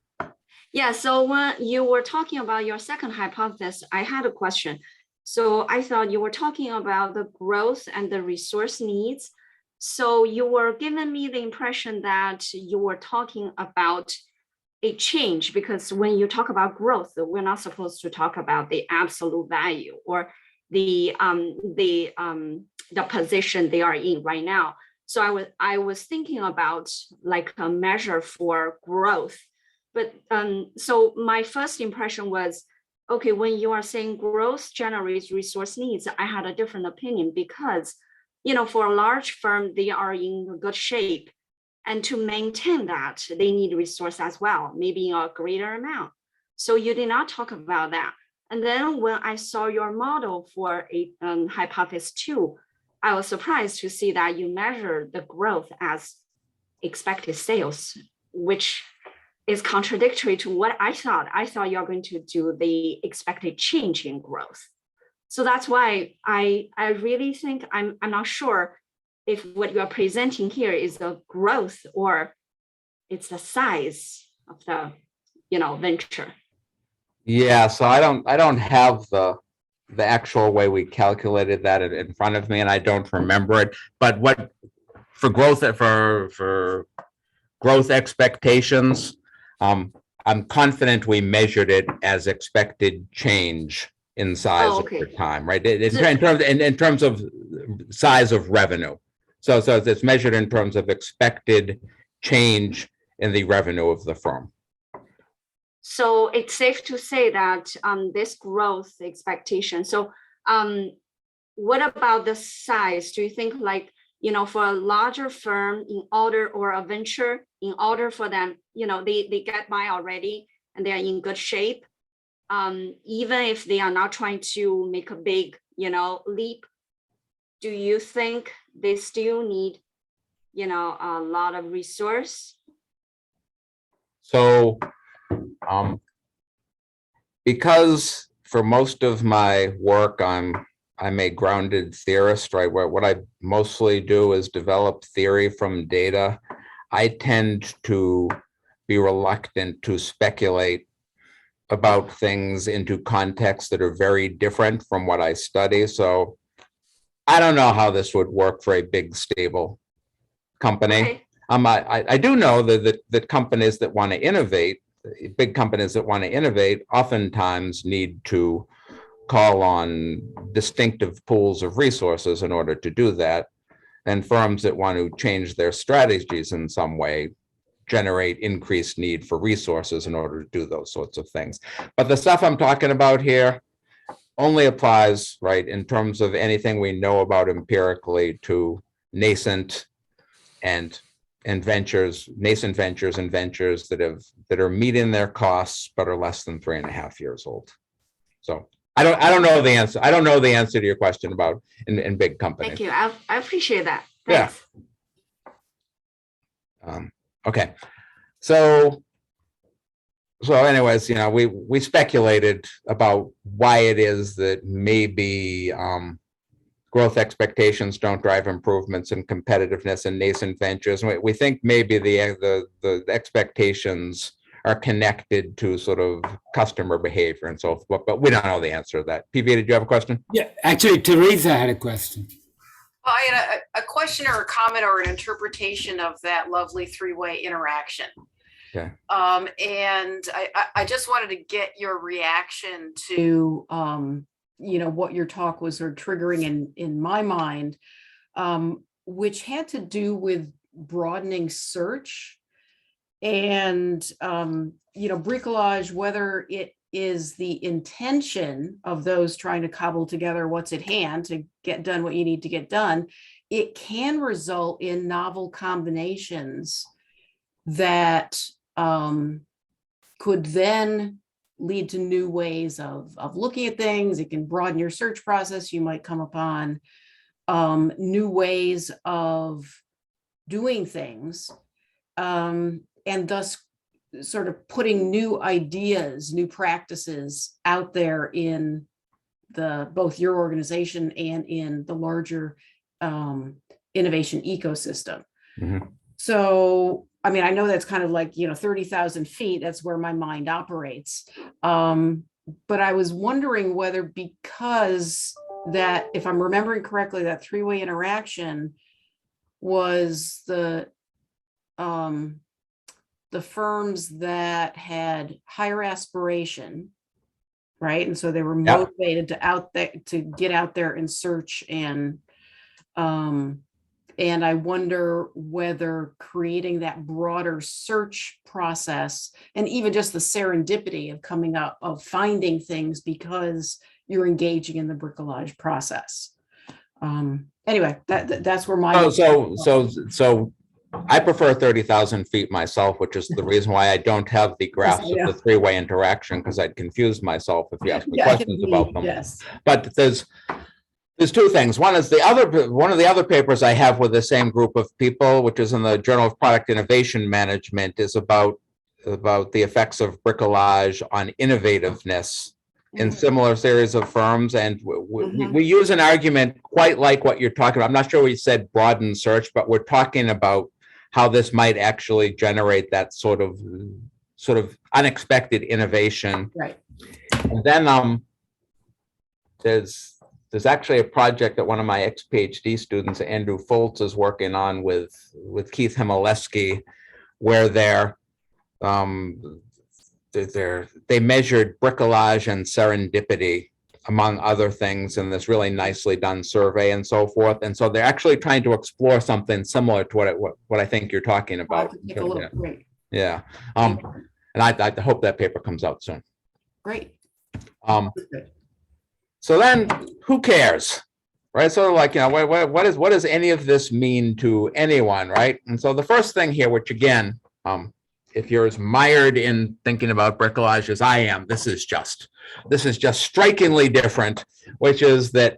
Yeah, so when you were talking about your second hypothesis, I had a question. So I thought you were talking about the growth and the resource needs. So you were giving me the impression that you were talking about a change, because when you talk about growth, we're not supposed to talk about the absolute value or the position they are in right now. So I was thinking about like a measure for growth. But so my first impression was, okay, when you are saying growth generates resource needs, I had a different opinion because, you know, for a large firm, they are in good shape. And to maintain that, they need resource as well, maybe in a greater amount. So you did not talk about that. And then when I saw your model for a hypothesis 2, I was surprised to see that you measure the growth as expected sales, which is contradictory to what I thought. I thought you're going to do the expected change in growth. So that's why I really think I'm not sure if what you're presenting here is the growth or it's the size of the, you know, venture. Yeah, so I don't have the actual way we calculated that in front of me, and I don't remember it. But what for growth expectations, I'm confident we measured it as expected change in size over time, right? In terms of size of revenue. So it's measured in terms of expected change in the revenue of the firm. So it's safe to say that this growth expectation. So what about the size? Do you think, like, you know, for a larger firm in order, or a venture, in order for them, you know, they get by already and they are in good shape, even if they are not trying to make a big, you know, leap, do you think they still need, you know, a lot of resource? So because for most of my work, I'm a grounded theorist, right? What I mostly do is develop theory from data. I tend to be reluctant to speculate about things into contexts that are very different from what I study. So I don't know how this would work for a big, stable company. Okay. I do know that companies that want to innovate, big companies that want to innovate, oftentimes need to call on distinctive pools of resources in order to do that. and firms that want to change their strategies in some way generate increased need for resources in order to do those sorts of things. But the stuff I'm talking about here only applies, right, in terms of anything we know about empirically to nascent ventures, nascent ventures and ventures that are meeting their costs but are less than 3.5 years old. So I don't know the answer. I don't know the answer to your question about in big companies. Thank you. I appreciate that. Yeah. Thanks. Okay. So anyways, you know, we speculated about why it is that maybe growth expectations don't drive improvements in competitiveness in nascent ventures. We think maybe the expectations are connected to sort of customer behavior and so forth, but we don't know the answer to that. PV, did you have a question? Yeah, actually, Teresa had a question. Well, I had a question or a comment or an interpretation of that lovely three-way interaction. Okay. And I just wanted to get your reaction to, you know, what your talk was sort of triggering in my mind, which had to do with broadening search and, you know, bricolage, whether it is the intention of those trying to cobble together what's at hand to get done what you need to get done, it can result in novel combinations that could then lead to new ways of looking at things. It can broaden your search process. You might come upon new ways of doing things, and thus sort of putting new ideas, new practices out there in both your organization and in the larger innovation ecosystem. Mm-hmm. So, I mean, I know that's kind of like, you know, 30,000 feet, that's where my mind operates. But I was wondering whether, because that, if I'm remembering correctly, that three-way interaction was the firms that had higher aspiration, right? And so they were motivated to get out there and search, and I wonder whether creating that broader search process and even just the serendipity of coming up, of finding things because you're engaging in the bricolage process. Anyway, that's where my so I prefer 30,000 feet myself, which is the reason why I don't have the graphs of the three-way interaction, because I'd confuse myself if you ask me questions about them. Yes. But there's two things. One is one of the other papers I have with the same group of people, which is in the Journal of Product Innovation Management, is about the effects of bricolage on innovativeness in similar series of firms. And we use an argument quite like what you're talking about. I'm not sure we said broaden search, but we're talking about how this might actually generate that sort of unexpected innovation. Right. And then there's actually a project that one of my ex-PhD students, Andrew Foltz, is working on with Keith Himaleski, where they measured bricolage and serendipity, among other things, in this really nicely done survey and so forth. And so they're actually trying to explore something similar to what I think you're talking about. Take a look. Great. Yeah. And I hope that paper comes out soon. Great. So then who cares, right? So like, you know, what does any of this mean to anyone, right? And so the first thing here, which again, if you're as mired in thinking about bricolage as I am, this is just strikingly different, which is that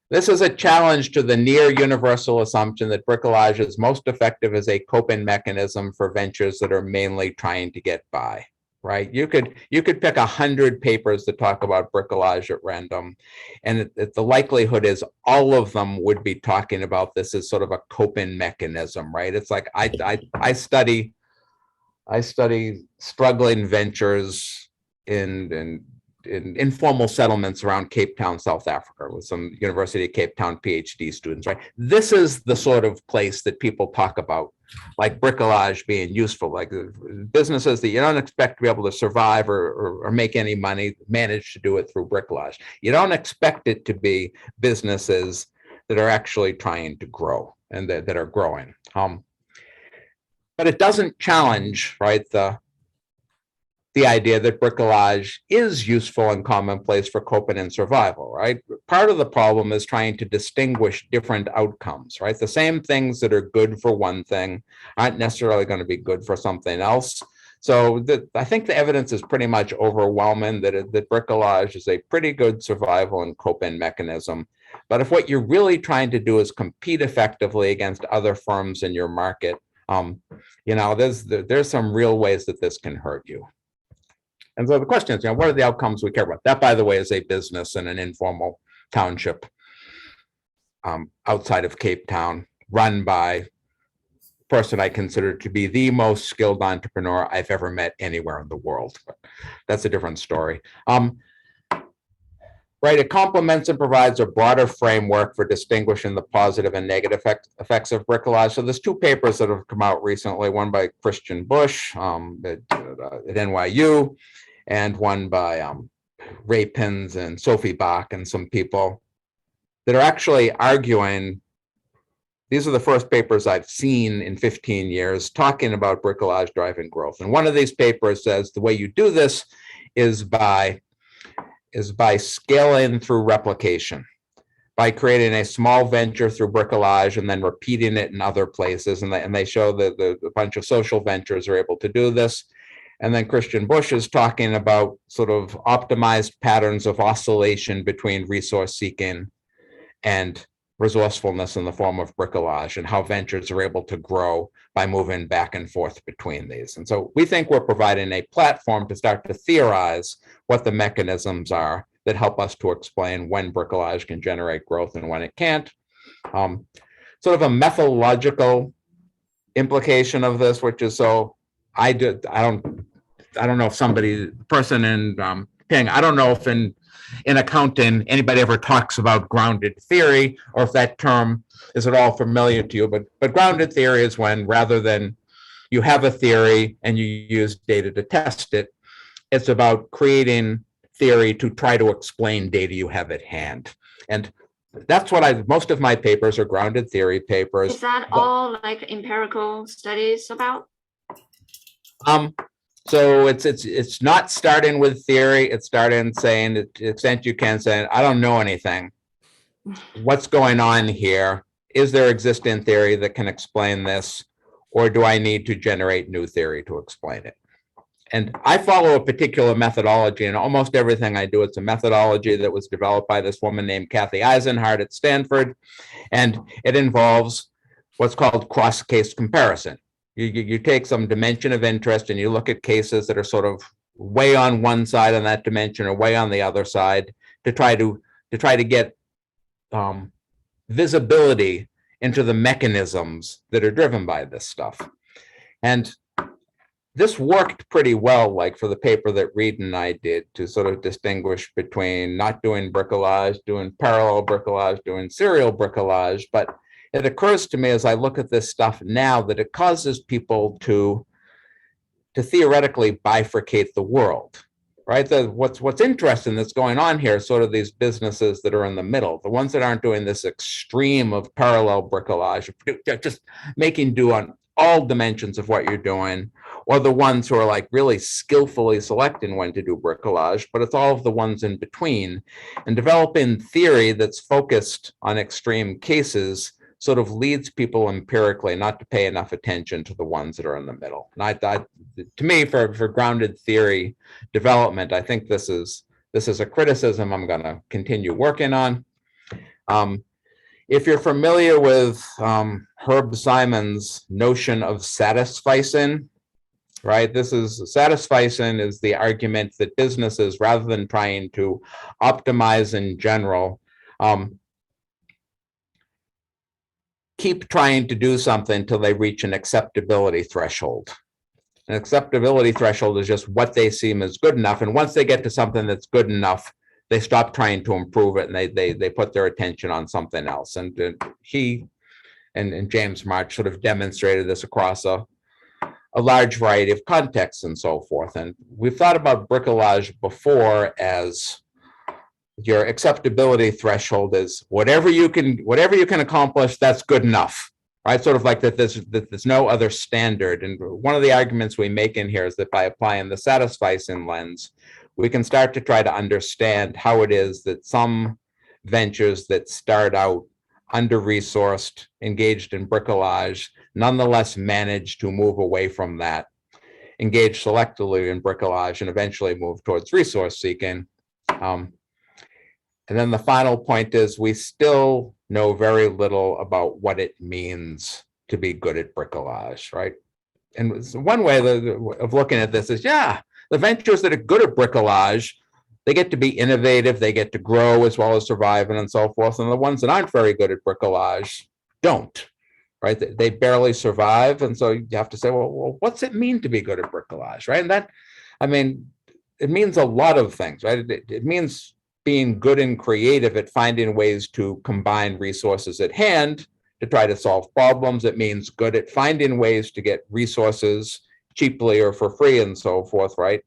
this is a challenge to the near universal assumption that bricolage is most effective as a coping mechanism for ventures that are mainly trying to get by. Right, you could pick 100 papers to talk about bricolage at random, and the likelihood is all of them would be talking about this as sort of a coping mechanism, right? It's like I study struggling ventures in informal settlements around Cape Town, South Africa, with some University of Cape Town PhD students, right? This is the sort of place that people talk about, like bricolage being useful, like businesses that you don't expect to be able to survive or make any money, manage to do it through bricolage. You don't expect it to be businesses that are actually trying to grow, and that are growing. But it doesn't challenge, right, the idea that bricolage is useful and commonplace for coping and survival, right? Part of the problem is trying to distinguish different outcomes, right? The same things that are good for one thing aren't necessarily going to be good for something else. So I think the evidence is pretty much overwhelming that bricolage is a pretty good survival and coping mechanism. But if what you're really trying to do is compete effectively against other firms in your market, there's some real ways that this can hurt you. And so the question is, what are the outcomes we care about? That, by the way, is a business in an informal township outside of Cape Town, run by a person I consider to be the most skilled entrepreneur I've ever met anywhere in the world. But that's a different story. Right, it complements and provides a broader framework for distinguishing the positive and negative effects of bricolage. So there's two papers that have come out recently, one by Christian Bush at NYU, and one by Ray Pins and Sophie Bach and some people that are actually arguing. These are the first papers I've seen in 15 years talking about bricolage driving growth. And one of these papers says the way you do this is by scaling through replication, by creating a small venture through bricolage and then repeating it in other places. And they show that a bunch of social ventures are able to do this. And then Christian Bush is talking about sort of optimized patterns of oscillation between resource seeking and resourcefulness in the form of bricolage, and how ventures are able to grow by moving back and forth between these. And so we think we're providing a platform to start to theorize what the mechanisms are that help us to explain when bricolage can generate growth and when it can't. Sort of a methodological implication of this, which is, so I don't know if person in Ping, I don't know if in accounting anybody ever talks about grounded theory, or if that term is at all familiar to you, but grounded theory is when, rather than you have a theory and you use data to test it, it's about creating theory to try to explain data you have at hand. And that's what most of my papers are grounded theory papers. Is that all like empirical studies about? So it's not starting with theory. It's starting saying, to the extent you can, say, I don't know anything. What's going on here? Is there existing theory that can explain this? Or do I need to generate new theory to explain it? And I follow a particular methodology, and almost everything I do, it's a methodology that was developed by this woman named Kathy Eisenhardt at Stanford. And it involves what's called cross-case comparison. You take some dimension of interest and you look at cases that are sort of way on one side on that dimension or way on the other side to try to get visibility into the mechanisms that are driven by this stuff. And this worked pretty well, like for the paper that Reed and I did, to sort of distinguish between not doing bricolage, doing parallel bricolage, doing serial bricolage. But it occurs to me as I look at this stuff now that it causes people to theoretically bifurcate the world, right? What's interesting that's going on here is sort of these businesses that are in the middle, the ones that aren't doing this extreme of parallel bricolage, just making do on all dimensions of what you're doing, or the ones who are like really skillfully selecting when to do bricolage, but it's all of the ones in between. And developing theory that's focused on extreme cases sort of leads people empirically not to pay enough attention to the ones that are in the middle. And to me, for grounded theory development, I think this is a criticism I'm going to continue working on. If you're familiar with Herb Simon's notion of satisficing, right? Satisficing is the argument that businesses, rather than trying to optimize in general, keep trying to do something until they reach an acceptability threshold. An acceptability threshold is just what they seem as good enough. And once they get to something that's good enough, they stop trying to improve it and they put their attention on something else. And he and James March sort of demonstrated this across a large variety of contexts and so forth. And we've thought about bricolage before as your acceptability threshold is whatever you can accomplish, that's good enough. right? Sort of like that there's no other standard. And one of the arguments we make in here is that by applying the satisficing lens, we can start to try to understand how it is that some ventures that start out under-resourced, engaged in bricolage, nonetheless manage to move away from that, engage selectively in bricolage, and eventually move towards resource seeking. And then the final point is we still know very little about what it means to be good at bricolage, right? And one way of looking at this is, yeah, the ventures that are good at bricolage, they get to be innovative, they get to grow as well as surviving and so forth. And the ones that aren't very good at bricolage don't, right? They barely survive. And so you have to say, well, what's it mean to be good at bricolage, right? And that, I mean, it means a lot of things, right? It means being good and creative at finding ways to combine resources at hand to try to solve problems. It means good at finding ways to get resources cheaply or for free and so forth, right?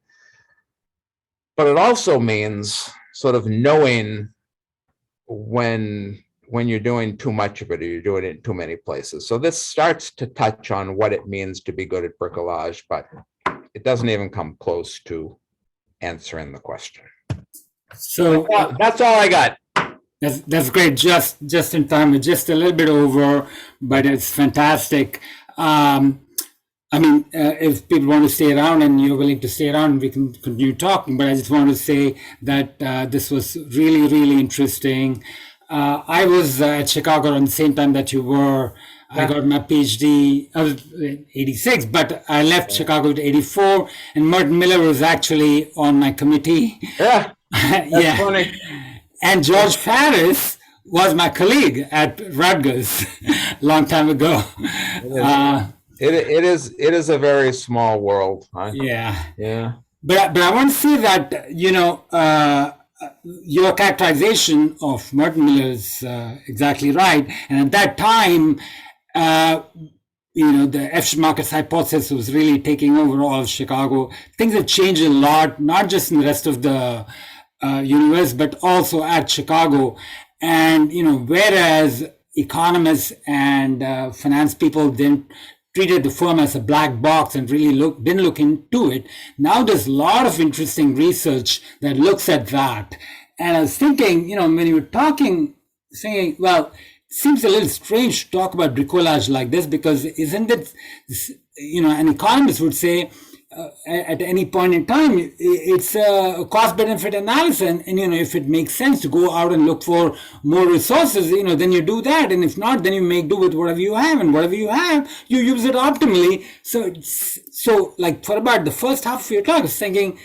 But it also means sort of knowing when you're doing too much of it or you're doing it in too many places. So this starts to touch on what it means to be good at bricolage, but it doesn't even come close to answering the question. So that's all I got. that's great. Just in time. We're just a little bit over, but it's fantastic. I mean, if people want to stay around and you're willing to stay around, we can continue talking. But I just want to say that this was really, really interesting. I was at Chicago around the same time that you were. I got my PhD. I was in 86, but I left Chicago to 84. And Merton Miller was actually on my committee. Yeah. Yeah. Funny. And George Farris was my colleague at Rutgers a long time ago. It is a very small world. Huh? Yeah. Yeah. But I want to say that, you know, your characterization of Merton Miller is exactly right. And at that time, you know, the efficient markets hypothesis was really taking over all of Chicago. Things have changed a lot, not just in the rest of the universe, but also at Chicago. And, you know, whereas economists and finance people didn't treated the firm as a black box and really didn't look into it. Now there's a lot of interesting research that looks at that. And I was thinking, you know, when you were talking, saying, well, it seems a little strange to talk about bricolage like this, because isn't it, you know, an economist would say, at any point in time, it's a cost-benefit analysis, and you know, if it makes sense to go out and look for more resources, you know, then you do that, and if not, then you make do with whatever you have, and whatever you have, you use it optimally. So like for about the first half of your talk, I was thinking,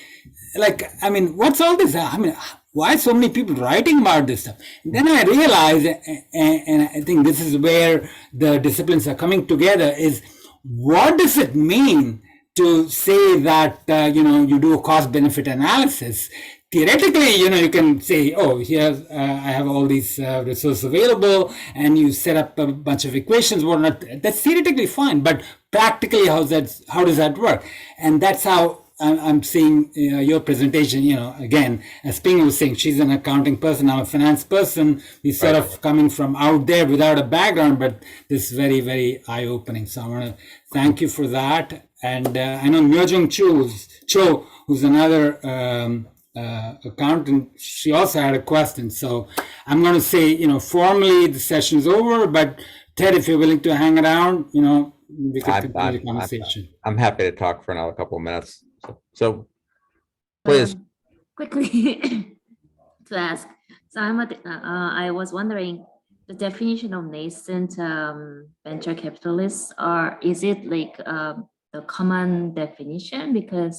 like, I mean, what's all this? I mean, why so many people writing about this stuff? And then I realized, and I think this is where the disciplines are coming together, is what does it mean to say that, you know, you do a cost-benefit analysis? Theoretically, you know, you can say, oh, here I have all these resources available, and you set up a bunch of equations, whatnot. That's theoretically fine, but practically, how does that work? And that's how I'm seeing your presentation. You know, again, as Ping was saying, she's an accounting person, I'm a finance person. We sort of coming from out there without a background, but this is very, very eye-opening. So I want to thank you for that. And I know Myojung Cho, who's another accountant, she also had a question. So I'm going to say, you know, formally the session's over, but Ted, if you're willing to hang around, you know, we could continue the conversation. I'm happy to talk for another couple of minutes. So please. Quickly to ask. So I was wondering, the definition of nascent venture capitalists, is it like the common definition? Because